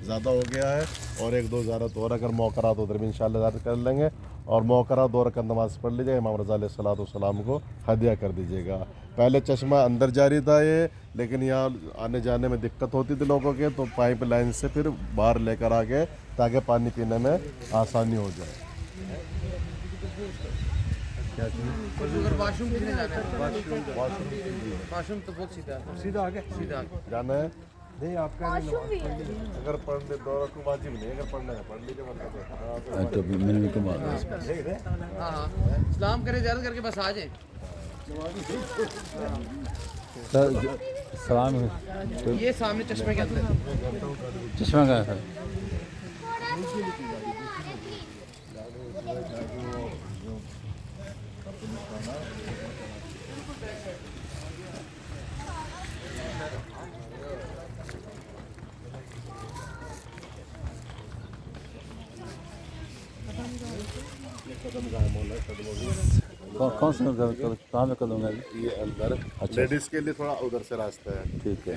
ज़्यादा हो गया है और एक दो ज़्यारत और अगर मौका रहा तो उधर भी इंशाल्लाह ज़्यारत कर लेंगे। और मौका रहा 2 रकात नमाज़ पढ़ लीजिएगा, इमाम रज़ा अलैहिस्सलाम को हदिया कर दीजिएगा। पहले चश्मा अंदर जारी था ये, लेकिन यहाँ आने जाने में दिक्कत होती थी लोगों के, तो पाइप लाइन से फिर बाहर लेकर आ गए ताकि पानी पीने में आसानी हो जाए। क्या अगर वाशरूम कितने जाना है? वाशरूम वाशरूम तो बहुत सीधा है। सीधा आगे सीधा आगे। जाना है? नहीं आपका अगर पढ़ने दो रकूं वाजिब नहीं, अगर पढ़ना है पढ़ लीजिए, वरना तो हाँ, तो तो मैंने कमा हाँ हाँ, सलाम करे ज़्यादा करके बस आ जाए। सलाम ये सामने चश्मे के अंदर। चश्मा का है। कौन सा कहाँ में कदम है? ये अंदर अच्छा। लेडीज़ के लिए थोड़ा उधर से रास्ता है। ठीक है।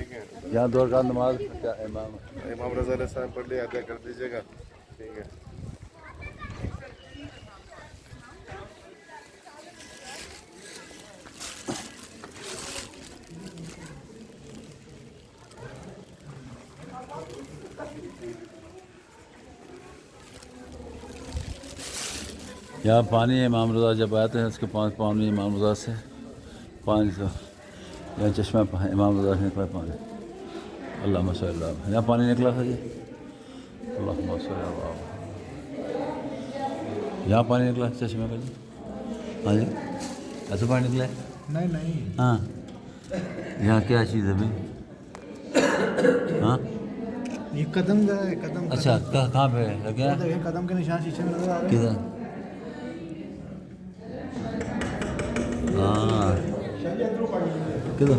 यहाँ 2 रकात नमाज क्या इमाम इमाम रज़ा अलैहिस्सलाम पढ़ लिया, अदा कर दीजिएगा। ठीक है। यहाँ पानी है। इमाम रज़ा जब आए थे उसके 5 पानी इमाम रज़ा से पानी से यहाँ चश्मा इमाम रज़ा से निकला पानी। अल्लाह मसल्ला यहाँ पानी निकला था जी। अल्लाह मसल्ला यहाँ पानी निकला चश्मे का जी। हाँ जी ऐसा पानी निकला है? नहीं नहीं हाँ यहाँ क्या चीज़ है भाई? हाँ ये कदम का है, कदम अच्छा कहाँ पे है क्या? देखिए कदम के निशान शीशे में नजर आ रहे हैं। किधर? हाँ किधर?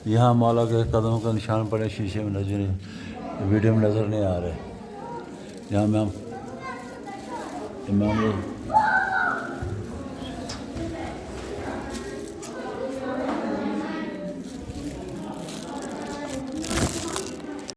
यहाँ मौला के कदमों का निशान पड़े शीशे में नजर वीडियो में नज़र नहीं आ रहे। यहाँ में हम इमाम